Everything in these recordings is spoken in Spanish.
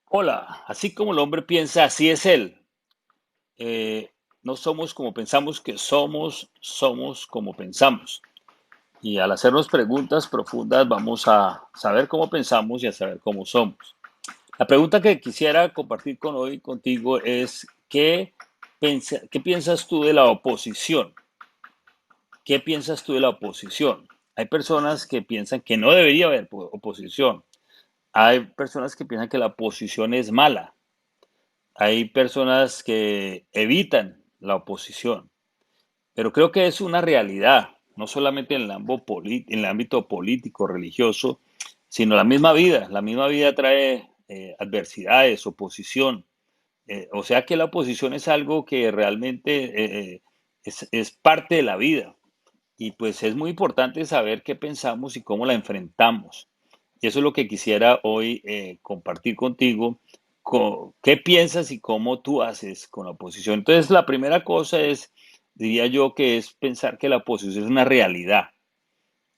Hola, así como el hombre piensa, así es él. Eh, no somos como pensamos que somos, somos como pensamos. Y al hacernos preguntas profundas vamos a saber cómo pensamos y a saber cómo somos. La pregunta que quisiera compartir con hoy contigo es, ¿qué piensas tú de la oposición? ¿Qué piensas tú de la oposición? Hay personas que piensan que no debería haber oposición. Hay personas que piensan que la oposición es mala. Hay personas que evitan la oposición, pero creo que es una realidad, no solamente en el ámbito político, religioso, sino la misma vida. La misma vida trae adversidades, oposición. O sea que la oposición es algo que realmente es parte de la vida. Y pues es muy importante saber qué pensamos y cómo la enfrentamos. Y eso es lo que quisiera hoy compartir contigo. ¿Qué piensas y cómo tú haces con la oposición? Entonces, la primera cosa es, diría yo, que es pensar que la oposición es una realidad.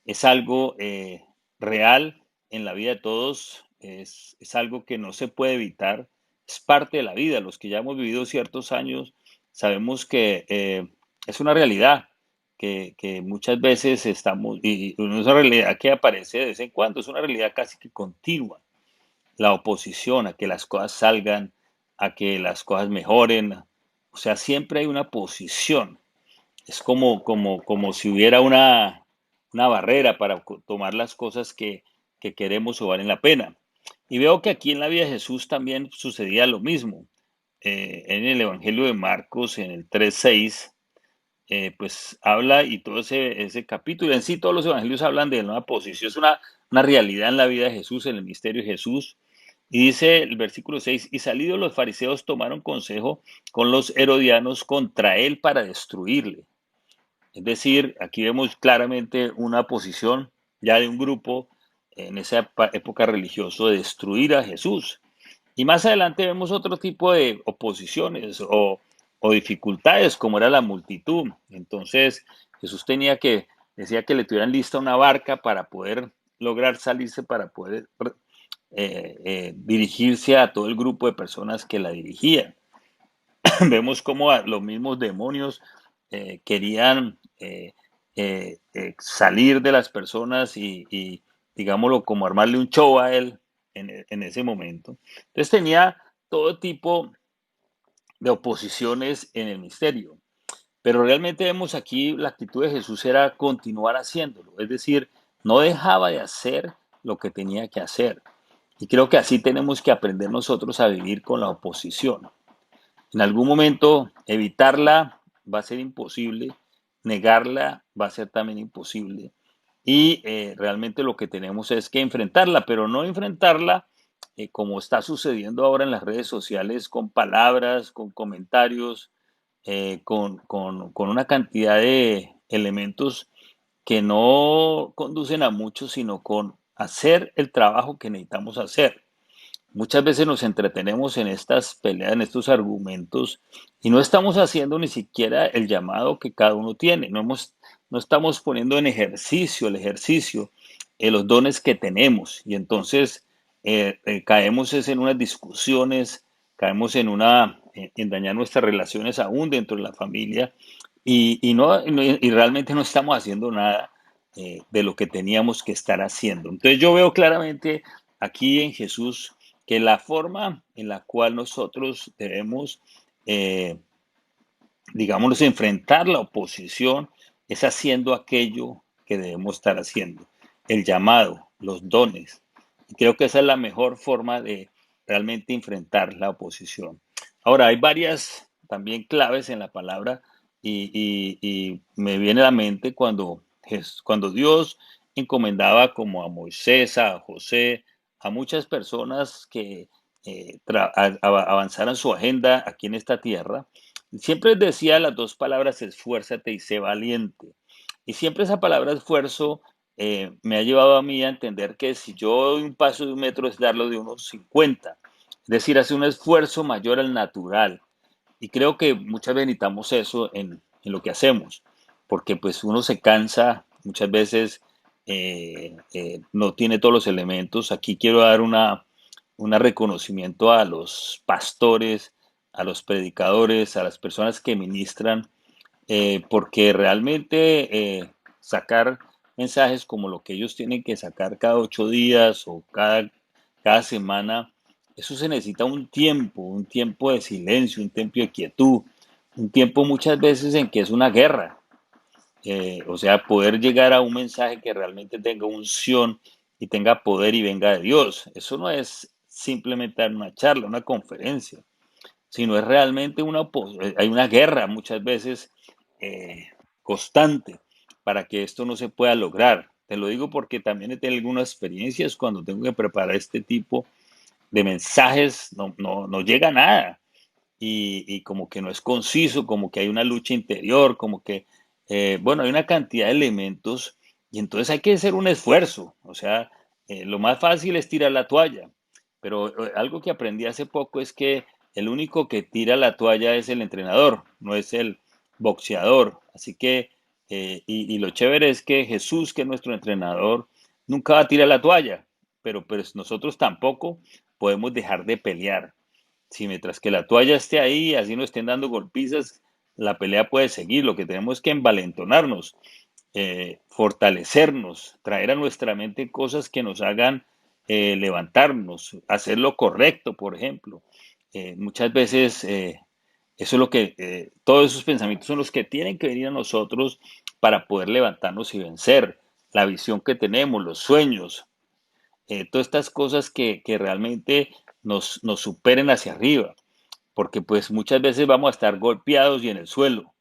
Es algo real en la vida de todos. Es algo que no se puede evitar. Es parte de la vida. Los que ya hemos vivido ciertos años sabemos que es una realidad que muchas veces estamos, y no es una realidad que aparece de vez en cuando, es una realidad casi que continua. La oposición a que las cosas salgan, a que las cosas mejoren. O sea, siempre hay una posición. Es como si hubiera una barrera para tomar las cosas que queremos o valen la pena. Y veo que aquí en la vida de Jesús también sucedía lo mismo. En el Evangelio de Marcos, en el 3:6, pues habla, y todo ese capítulo, en sí todos los evangelios hablan de una posición, es una realidad en la vida de Jesús, en el misterio de Jesús. Y dice el versículo 6, y salidos los fariseos tomaron consejo con los herodianos contra él para destruirle. Es decir, aquí vemos claramente una posición ya de un grupo en esa época religiosa de destruir a Jesús. Y más adelante vemos otro tipo de oposiciones o dificultades, como era la multitud. Entonces, Jesús decía que le tuvieran lista una barca para poder lograr salirse, para poder dirigirse a todo el grupo de personas que la dirigían. Vemos cómo los mismos demonios querían salir de las personas y, digámoslo, como armarle un show a él en ese momento. Entonces tenía todo tipo de oposiciones en el misterio, pero realmente vemos aquí la actitud de Jesús era continuar haciéndolo, es decir, no dejaba de hacer lo que tenía que hacer. Y creo que así tenemos que aprender nosotros a vivir con la oposición. En algún momento evitarla va a ser imposible, negarla va a ser también imposible. Y realmente lo que tenemos es que enfrentarla, pero no enfrentarla como está sucediendo ahora en las redes sociales, con palabras, con comentarios, con una cantidad de elementos que no conducen a mucho, sino con hacer el trabajo que necesitamos hacer. Muchas veces nos entretenemos en estas peleas, en estos argumentos, y no estamos haciendo ni siquiera el llamado que cada uno tiene. No estamos poniendo en ejercicio, el ejercicio, los dones que tenemos. Y entonces caemos es en unas discusiones, caemos en dañar nuestras relaciones aún dentro de la familia, y realmente no estamos haciendo nada de lo que teníamos que estar haciendo. Entonces yo veo claramente aquí en Jesús que la forma en la cual nosotros debemos, eh, digámoslo, enfrentar la oposición es haciendo aquello que debemos estar haciendo, el llamado, los dones. Y creo que esa es la mejor forma de realmente enfrentar la oposición. Ahora, hay varias también claves en la palabra y me viene a la mente cuando Dios encomendaba como a Moisés, a José, a muchas personas que avanzaran su agenda aquí en esta tierra. Siempre decía las dos palabras, esfuérzate y sé valiente. Y siempre esa palabra esfuerzo me ha llevado a mí a entender que si yo doy un paso de 1 metro es darlo de unos 50. Es decir, hacer un esfuerzo mayor al natural. Y creo que muchas veces necesitamos eso en lo que hacemos, porque pues uno se cansa, muchas veces no tiene todos los elementos. Aquí quiero dar un reconocimiento a los pastores, a los predicadores, a las personas que ministran, porque realmente sacar mensajes como lo que ellos tienen que sacar cada 8 días o cada semana, eso se necesita un tiempo de silencio, un tiempo de quietud, un tiempo muchas veces en que es una guerra. O sea, poder llegar a un mensaje que realmente tenga unción y tenga poder y venga de Dios. Eso no es simplemente dar una charla, una conferencia, sino es realmente hay una guerra muchas veces eh, constante para que esto no se pueda lograr. Te lo digo porque también he tenido algunas experiencias cuando tengo que preparar este tipo de mensajes, no llega nada y como que no es conciso, como que hay una lucha interior, como que, bueno, hay una cantidad de elementos y entonces hay que hacer un esfuerzo. O sea, lo más fácil es tirar la toalla, pero algo que aprendí hace poco es que el único que tira la toalla es el entrenador, no es el boxeador. Así que, y lo chévere es que Jesús, que es nuestro entrenador, nunca va a tirar la toalla, pero pues nosotros tampoco podemos dejar de pelear. Si mientras que la toalla esté ahí, así no estén dando golpizas, la pelea puede seguir. Lo que tenemos es que envalentonarnos, fortalecernos, traer a nuestra mente cosas que nos hagan levantarnos, hacer lo correcto, por ejemplo. Muchas veces eso es lo que, todos esos pensamientos son los que tienen que venir a nosotros para poder levantarnos y vencer la visión que tenemos, los sueños, todas estas cosas que realmente nos superen hacia arriba, porque pues muchas veces vamos a estar golpeados y en el suelo,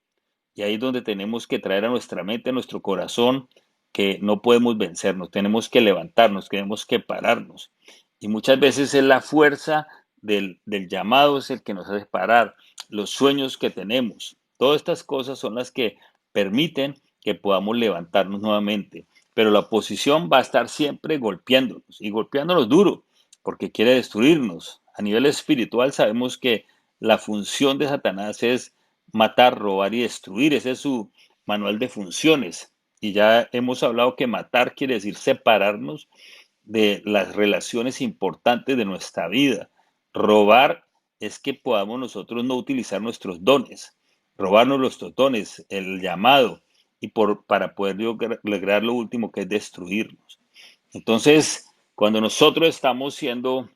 y ahí es donde tenemos que traer a nuestra mente, a nuestro corazón, que no podemos vencernos, tenemos que levantarnos, tenemos que pararnos, y muchas veces es la fuerza del llamado es el que nos hace parar, los sueños que tenemos, todas estas cosas son las que permiten que podamos levantarnos nuevamente, pero la oposición va a estar siempre golpeándonos y golpeándonos duro, porque quiere destruirnos. A nivel espiritual sabemos que la función de Satanás es matar, robar y destruir. Ese es su manual de funciones. Y ya hemos hablado que matar quiere decir separarnos de las relaciones importantes de nuestra vida. Robar es que podamos nosotros no utilizar nuestros dones, robarnos nuestros dones, el llamado, para poder lograr lo último que es destruirnos. Entonces, cuando nosotros estamos siendo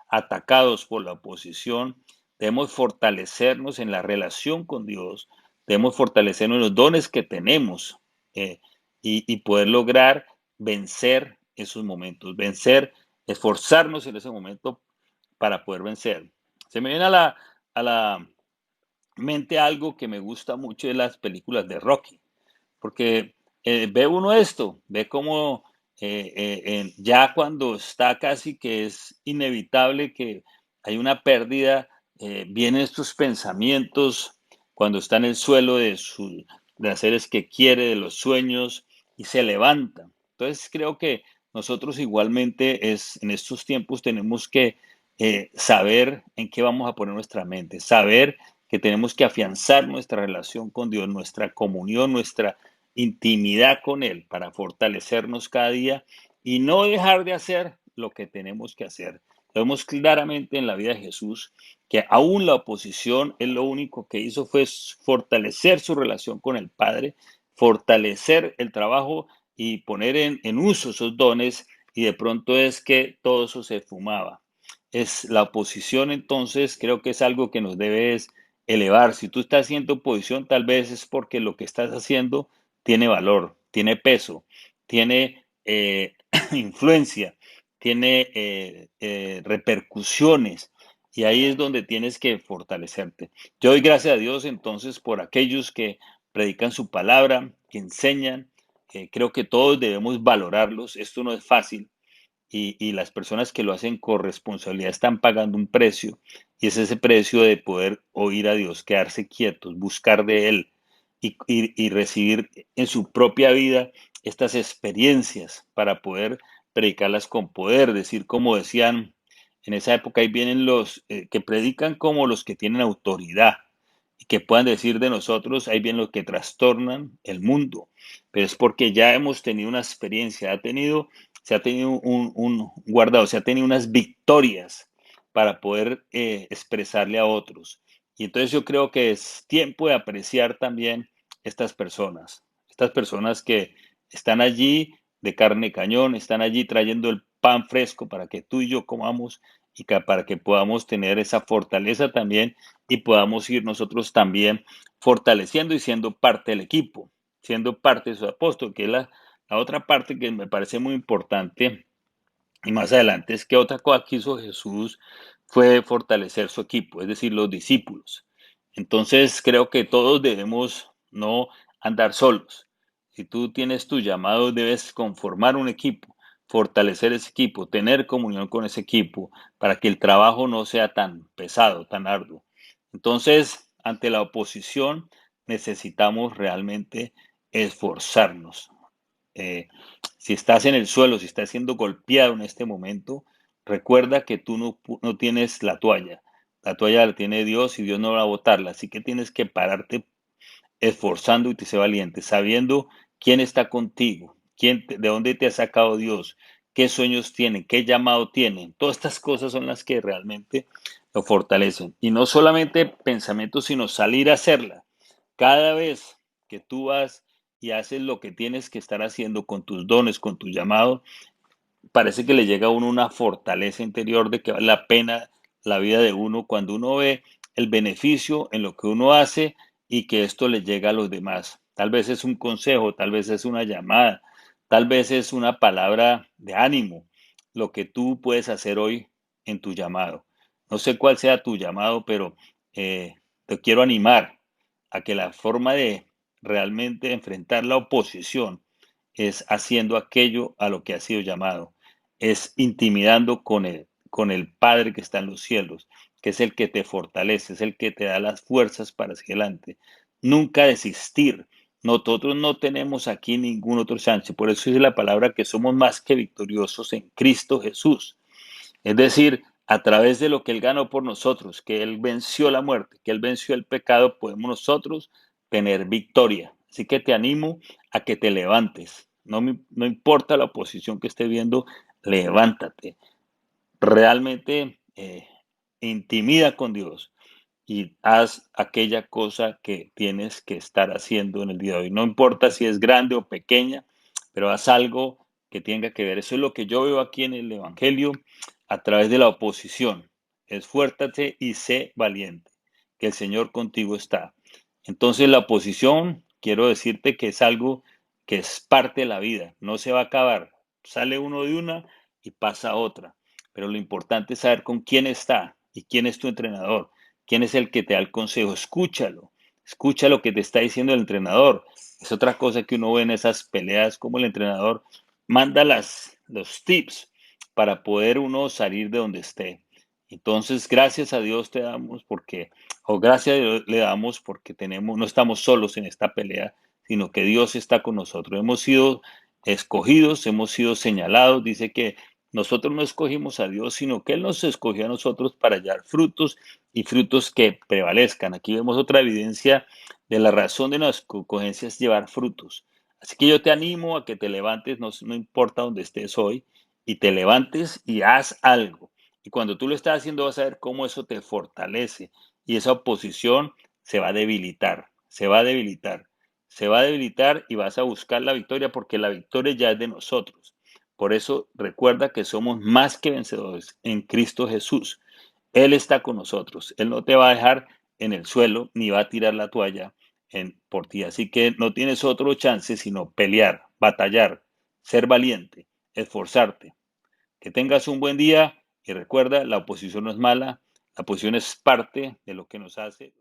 atacados por la oposición, debemos fortalecernos en la relación con Dios, debemos fortalecernos en los dones que tenemos eh, y poder lograr vencer esos momentos, vencer, esforzarnos en ese momento para poder vencer. Se me viene a la mente algo que me gusta mucho de las películas de Rocky, porque ve uno esto, ve cómo ya cuando está casi que es inevitable que hay una pérdida, vienen estos pensamientos cuando está en el suelo de las seres que quiere, de los sueños, y se levanta. Entonces creo que nosotros igualmente en estos tiempos tenemos que saber en qué vamos a poner nuestra mente, saber que tenemos que afianzar nuestra relación con Dios, nuestra comunión, nuestra intimidad con Él para fortalecernos cada día y no dejar de hacer lo que tenemos que hacer. Vemos claramente en la vida de Jesús que aún la oposición, Él lo único que hizo fue fortalecer su relación con el Padre, fortalecer el trabajo y poner en uso esos dones y de pronto es que todo eso se fumaba. Es la oposición entonces creo que es algo que nos debe elevar. Si tú estás haciendo oposición, tal vez es porque lo que estás haciendo tiene valor, tiene peso, tiene influencia, tiene repercusiones y ahí es donde tienes que fortalecerte. Yo doy gracias a Dios entonces por aquellos que predican su palabra, que enseñan. Creo que todos debemos valorarlos. Esto no es fácil y las personas que lo hacen con responsabilidad están pagando un precio y es ese precio de poder oír a Dios, quedarse quietos, buscar de Él y recibir en su propia vida estas experiencias para poder predicarlas con poder, decir como decían en esa época, ahí vienen los que predican como los que tienen autoridad y que puedan decir de nosotros, ahí vienen los que trastornan el mundo, pero es porque ya hemos tenido una experiencia, ha tenido se ha tenido un guardado, se ha tenido unas victorias para poder expresarle a otros. Y entonces yo creo que es tiempo de apreciar también estas personas que están allí de carne y cañón, están allí trayendo el pan fresco para que tú y yo comamos y para que podamos tener esa fortaleza también y podamos ir nosotros también fortaleciendo y siendo parte del equipo, siendo parte de su apóstol, que es la otra parte que me parece muy importante y más adelante es que otra cosa que hizo Jesús fue fortalecer su equipo, es decir, los discípulos. Entonces creo que todos debemos no andar solos. Si tú tienes tu llamado, debes conformar un equipo, fortalecer ese equipo, tener comunión con ese equipo para que el trabajo no sea tan pesado, tan arduo. Entonces, ante la oposición, necesitamos realmente esforzarnos. Eh, si estás en el suelo, si estás siendo golpeado en este momento, recuerda que tú no tienes la toalla. La toalla la tiene Dios y Dios no va a botarla. Así que tienes que pararte esforzando y te sé valiente, sabiendo quién está contigo, de dónde te ha sacado Dios, qué sueños tienen, qué llamado tienen. Todas estas cosas son las que realmente lo fortalecen. Y no solamente pensamientos, sino salir a hacerla. Cada vez que tú vas y haces lo que tienes que estar haciendo con tus dones, con tu llamado, parece que le llega a uno una fortaleza interior de que vale la pena la vida de uno cuando uno ve el beneficio en lo que uno hace y que esto le llega a los demás. Tal vez es un consejo, tal vez es una llamada, tal vez es una palabra de ánimo, lo que tú puedes hacer hoy en tu llamado. No sé cuál sea tu llamado, pero te quiero animar a que la forma de realmente enfrentar la oposición es haciendo aquello a lo que has sido llamado, es intimidando con el Padre que está en los cielos, que es el que te fortalece, es el que te da las fuerzas para hacia adelante. Nunca desistir. Nosotros no tenemos aquí ningún otro chance. Por eso es la palabra que somos más que victoriosos en Cristo Jesús. Es decir, a través de lo que Él ganó por nosotros, que Él venció la muerte, que Él venció el pecado, podemos nosotros tener victoria. Así que te animo a que te levantes. No importa la oposición que esté viendo, levántate. Realmente intimida con Dios y haz aquella cosa que tienes que estar haciendo en el día de hoy. No importa si es grande o pequeña, pero haz algo que tenga que ver. Eso es lo que yo veo aquí en el Evangelio a través de la oposición. Esfuérzate y sé valiente, que el Señor contigo está. Entonces la oposición, quiero decirte que es algo que es parte de la vida, no se va a acabar. Sale uno de una y pasa a otra. Pero lo importante es saber con quién está y quién es tu entrenador. ¿Quién es el que te da el consejo? Escúchalo. Escucha lo que te está diciendo el entrenador. Es otra cosa que uno ve en esas peleas, como el entrenador manda los tips para poder uno salir de donde esté. Entonces, gracias a Dios te damos porque, o gracias a Dios le damos porque no estamos solos en esta pelea, sino que Dios está con nosotros. Hemos sido escogidos, hemos sido señalados. Dice que nosotros no escogimos a Dios, sino que Él nos escogió a nosotros para hallar frutos y frutos que prevalezcan. Aquí vemos otra evidencia de la razón de nuestras escogencias llevar frutos. Así que yo te animo a que te levantes, no importa dónde estés hoy, y te levantes y haz algo. Y cuando tú lo estás haciendo vas a ver cómo eso te fortalece y esa oposición se va a debilitar, se va a debilitar, se va a debilitar y vas a buscar la victoria porque la victoria ya es de nosotros. Por eso recuerda que somos más que vencedores en Cristo Jesús. Él está con nosotros. Él no te va a dejar en el suelo ni va a tirar la toalla por ti. Así que no tienes otro chance sino pelear, batallar, ser valiente, esforzarte. Que tengas un buen día y recuerda, la oposición no es mala, la oposición es parte de lo que nos hace.